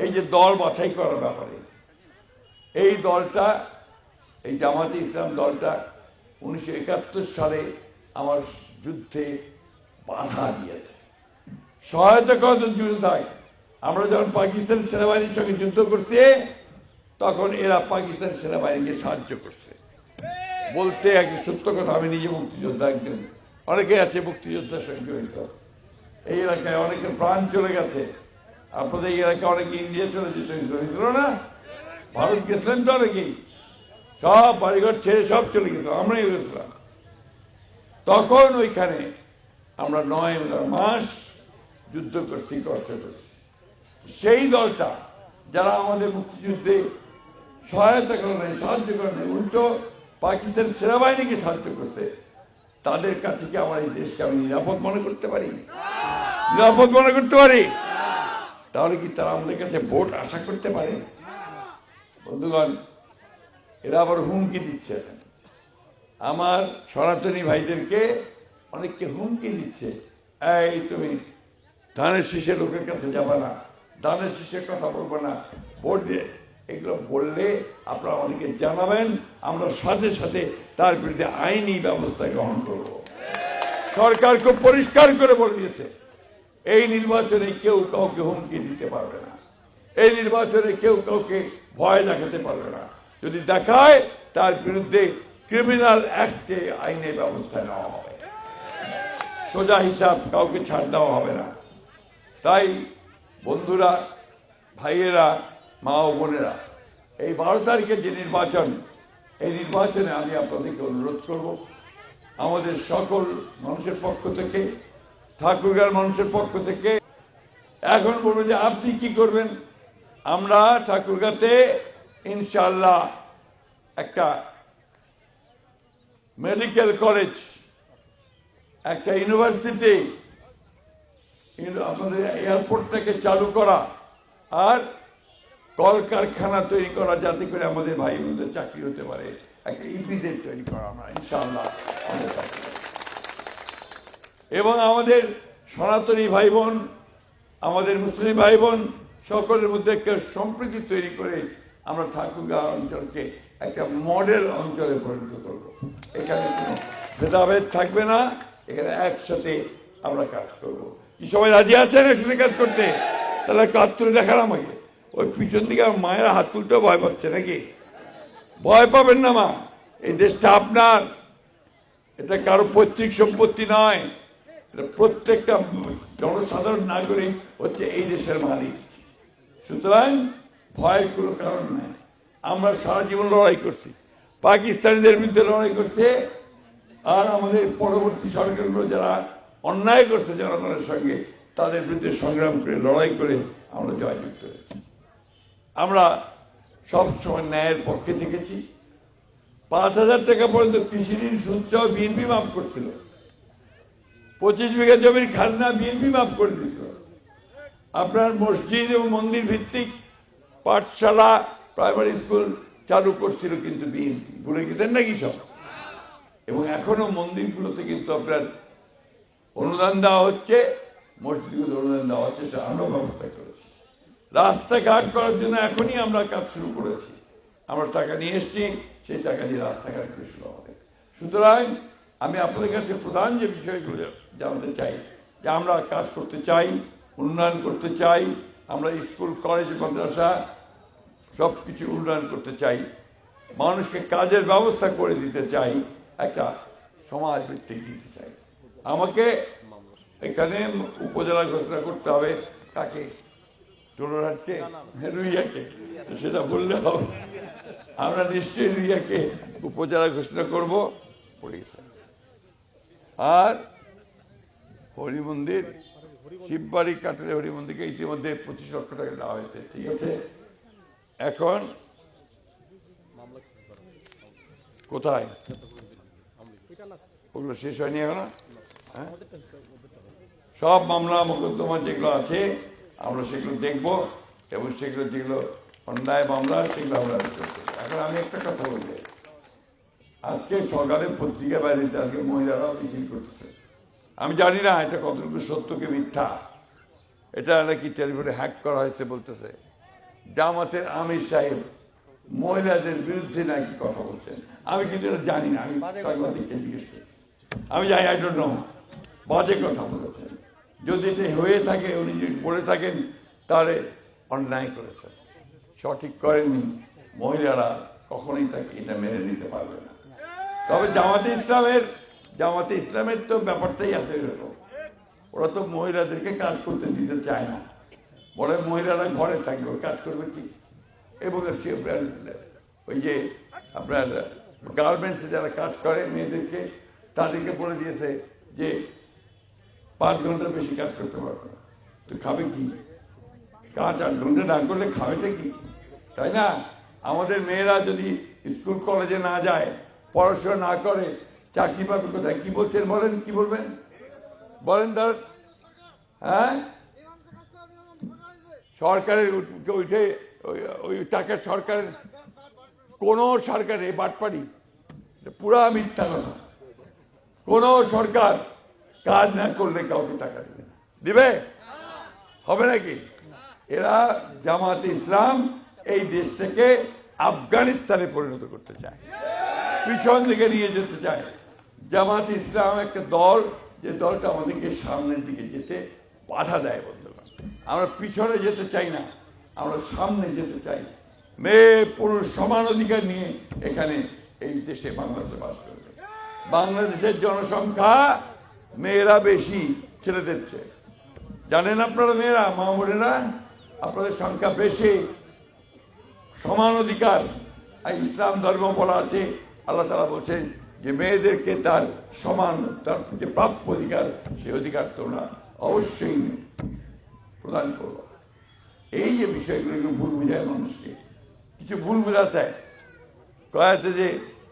এই যে দল বাছাই করার ব্যাপারে, এই দলটা, এই জামাতে ইসলাম দলটা 1971 সালে আমার যুদ্ধে বাধা দিয়েছে, সহায়তা করার জন্য যুদ্ধ থাক। আমরা যখন পাকিস্তান সেনাবাহিনীর সঙ্গে যুদ্ধ করছি তখন এরা পাকিস্তান সেনাবাহিনীকে সাহায্য করছে। বলতে একটি সত্য কথা, আমি নিজে মুক্তিযোদ্ধা, একজন অনেকে আছে মুক্তিযোদ্ধার সঙ্গে জড়িত। এই এলাকায় অনেকের প্রাণ চলে গেছে। আপনাদের এই এলাকায় অনেকে ইন্ডিয়া চলে যেতে হয়েছিল না, ভারত গেছিলেন তো অনেকেই, সব বাড়িঘর ছেড়ে সব চলে গেছিল, আমরাই গেছিলাম। তখন ওইখানে আমরা 9 মাস যুদ্ধ করছি, কষ্ট করছি। সেই দলটা যারা আমাদের মুক্তিযুদ্ধে সহায়তা করে নাই, সাহায্য করে নাই, উল্টো পাকিস্তান সেনাবাহিনীকে সাহায্য করছে, তাদের কাছে কি আমার এই দেশকে আমি নিরাপদ মনে করতে পারি? নিরাপদ মনে করতে পারি? তাহলে কি তারা আমাদের কাছে ভোট আশা করতে পারে? বন্ধুগণ, এরা আবার হুমকি দিচ্ছে, আমার সনাতনী ভাইদেরকে অনেককে হুমকি দিচ্ছে, এই তুমি ধানের শীষের লোকের কাছে যাবে না, ধানের শীষের কথা বলবো না, ভোট দিয়ে। এগুলো বললে আপনারা আমাদেরকে জানাবেন, আমরা সাথে সাথে তার বিরুদ্ধে আইনি ব্যবস্থা গ্রহণ করব। সরকার খুব পরিষ্কার করে বলে দিয়েছে, এই নির্বাচনে কেউ কাউকে হুমকি দিতে পারবে না, এই নির্বাচনে কেউ কাউকে ভয় দেখাতে পারবে না। যদি দেখায় তার বিরুদ্ধে ক্রিমিনাল অ্যাক্টে আইনের ব্যবস্থা নেওয়া হবে, সোজা হিসাব, কাউকে ছাড় দেওয়া হবে না। তাই বন্ধুরা, ভাইয়েরা, মা ও বোনেরা, এই 12 তারিখের যে নির্বাচন, এই নির্বাচনে আমি আপনাদেরকে অনুরোধ করব, আমাদের সকল মানুষের পক্ষ থেকে, ঠাকুরগাঁর মানুষের পক্ষ থেকে। এখন বলবো যে আপনি কি করবেন। আমরা ঠাকুরগাঁতে ইনশাআল্লাহ একটা মেডিকেল কলেজ, একটা ইউনিভার্সিটি, আমাদের এয়ারপোর্টটাকে চালু করা আর কলকারখানা তৈরি করা, যাতে করে আমাদের ভাই বোনদের চাকরি হতে পারে, একটা ইপিজেড তৈরি করা আমরা ইনশাআল্লাহ। এবং আমাদের সনাতনী ভাই বোন, আমাদের মুসলিম ভাই বোন সকলের মধ্যে একটা সম্প্রীতি তৈরি করে আমরা ঠাকুরগাঁও অঞ্চলকে একটা মডেল অঞ্চলে পরিণত করব। এখানে কোনো ভেদাভেদ থাকবে না, এখানে একসাথে আমরা কাজ করব। কি সবাই রাজি আছেন একসাথে কাজ করতে? তাহলে কাজ তুলে দেখান আমাকে। ওই পিছন দিকে আমার মায়েরা হাত তুলতেও ভয় পাচ্ছে নাকি? ভয় পাবেন না মা, এই দেশটা আপনার, এটা কারো পৈতৃক সম্পত্তি নয়, এটা প্রত্যেকটা জনসাধারণ নাগরিক হচ্ছে এই দেশের মালিক। সুতরাং ভয়ের কোনো কারণ নাই। আমরা সারা জীবন লড়াই করছি, পাকিস্তানিদের বিরুদ্ধে লড়াই করছে, আর আমাদের পরবর্তী সরকারগুলো যারা অন্যায় করছে জনগণের সঙ্গে, তাদের বিরুদ্ধে সংগ্রাম করে লড়াই করে আমরা জয়যুক্ত হয়েছি। আমরা সবসময় ন্যায়ের পক্ষে থেকেছি। 5,000 টাকা পর্যন্ত কৃষি ঋণ সুদ সহ বিএনপি মাফ করছিল, 25 বিঘা জমির খাজনা বিএনপি মাফ করে দিয়েছিল। আপনার মসজিদ এবং মন্দির ভিত্তিক পাঠশালা, প্রাইমারি স্কুল চালু করছিল কিন্তু বিএনপি, ভুলে গেছেন নাকি সব? এবং এখনো মন্দিরগুলোতে কিন্তু আপনার অনুদান দেওয়া হচ্ছে, মসজিদগুলো অনুদান দেওয়া হচ্ছে, সেটা আমরা ব্যবস্থা করেছি। রাস্তাঘাট করার জন্য এখনই আমরা কাজ শুরু করেছি, আমরা টাকা নিয়ে এসছি, সেই টাকা দিয়ে রাস্তাঘাট শুরু হবে। সুতরাং আমি আপনাদের কাছে প্রধান যে বিষয়গুলো জানাতে চাই, যে আমরা কাজ করতে চাই, উন্নয়ন করতে চাই, আমরা স্কুল, কলেজ, মাদ্রাসা সব কিছু উন্নয়ন করতে চাই, মানুষকে কাজের ব্যবস্থা করে দিতে চাই, একটা সমাজ ভিত্তিক দিতে চাই। আমাকে এখানে উপজেলা ঘোষণা করতে হবে, কাকে? টোলরহাটকে, রুইয়াকে, সেটা বললে হবে। আমরা নিশ্চয়ই রুইয়াকে উপজেলা ঘোষণা করব। আর হরি মন্দির, শিববাড়ি, কাটালে হরি মন্দিরকে ইতিমধ্যে 25 লক্ষ টাকা দেওয়া হয়েছে, ঠিক আছে। এখন কোথায় ওগুলো শেষ হয়নি এখনো? হ্যাঁ, সব মামলা মোকদ্দমা যেগুলো আছে আমরা সেগুলো দেখব, এবং সেগুলো যেগুলো অন্যায় মামলা সেগুলো আমরা করবো। এখন আমি একটা কথা বলবো, আজকে সকালে পত্রিকা বেরিয়েছে, আজকে মহিলারাও মিছিল করতেছে। আমি জানি না এটা কতটুকু সত্য কি মিথ্যা, এটা নাকি টেলিফোনে হ্যাক করা হয়েছে বলতেছে, জামাতের আমির সাহেব মহিলাদের বিরুদ্ধে নাকি কথা বলছেন। আমি কিন্তু এটা জানি না, আমি সাংবাদিককে জিজ্ঞেস করছি, আমি জানি, আই ডোন্ট নো, বাজে কথা বলেছেন। যদি এটা হয়ে থাকে, উনি যদি বলে থাকেন, তাহলে অন্যায় করেছেন, সঠিক করেননি। মহিলারা কখনোই তাকে এটা মেনে নিতে পারবে না। তবে জামাতে ইসলামের তো ব্যাপারটাই আছে এরকম, ওরা তো মহিলাদেরকে কাজ করতে দিতে চায় না, বলে মহিলারা ঘরে থাকবে, কাজ করবে কি। এবং ওই যে আপনার গার্মেন্টসে যারা কাজ করে মেয়েদেরকে, তাদেরকে বলে দিয়েছে যে 5 ঘন্টার বেশি কাজ করতে পারবে না। তো খাবে কি? কাজ 8 ঘন্টা না করলে খাবেটা কি, তাই না? আমাদের মেয়েরা যদি স্কুল কলেজে না যায়, পড়াশোনা না করে, চাকরি পাবে কোথায়? কি বলছেন বলেন, কি বলবেন বলেন তার? হ্যাঁ, সরকারের উঠে ওই টাকা সরকারের, কোন সরকার এই বাটপাড়ি, পুরা মিথ্যা কথা। কোন সরকার কাজ না করলে কাউকে টাকা দেবে না, দিবে? হবে নাকি? এরা জামাতে ইসলাম এই দেশটাকে আফগানিস্তানে পরিণত করতে চায়, পিছন দিকে নিয়ে যেতে চায়। জামাতে ইসলাম একটা দল, যে দলটা আমাদেরকে সামনের দিকে যেতে বাধা দেয়। বন্ধুগণ, আমরা পিছনে যেতে চাই না, আমরা সামনে যেতে চাই। মেয়ে পুরুষ সমান অধিকার নিয়ে এখানে এই দেশে বাংলাদেশে বাস করবে। বাংলাদেশের জনসংখ্যা মেয়েরা বেশি ছেলেদের চেয়ে, জানেন আপনারা? মেয়েরা, মা বোনেরা, আপনাদের সংখ্যা বেশি। সমান অধিকার ইসলাম ধর্ম বলা আছে, আল্লাহ তাআলা বলছেন যে মেয়েদেরকে তার সমান, তার যে প্রাপ্য অধিকার, সেই অধিকার তোমরা অবশ্যই প্রদান করবো। এই যে বিষয়গুলো ভুল বুঝায় মানুষকে, কিছু ভুল বোঝাতে কয়াতে যে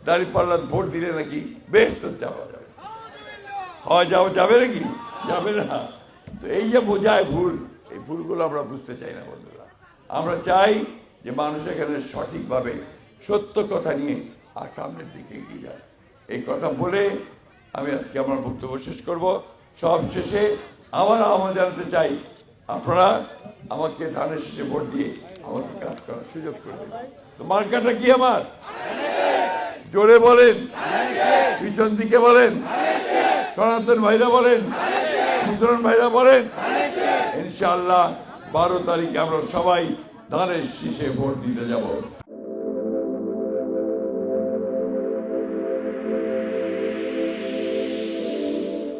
দাঁড়িপাল্লার ভোট দিলে নাকি বেশ তো যাওয়া যাবে, হয় যাবে নাকি? যাবে না। তো এই যে বোঝায় ভুল, এই ভুলগুলো আমরা বুঝতে চাই না বন্ধুরা। আমরা চাই যে মানুষ এখানে সঠিকভাবে সত্য কথা নিয়ে আর সামনের দিকে এগিয়ে যায়। এই কথা বলে আমি আজকে আমার বক্তব্য শেষ করব। সব শেষে আবার আহ্বান জানাতে চাই, আপনারা আমাকে ধানের শেষে ভোট দিয়ে আমাকে কাজ করার সুযোগ করে দেবেন। তো মার্কাটা কি আমার? জোরে বলেন, পিছন দিকে বলেন, সনাতন ভাইরা বলেন, মুসলমান ভাইরা বলেন। ইনশাআল্লাহ 12 তারিখে আমরা সবাই ধানের শীষে ভোট দিতে যাব।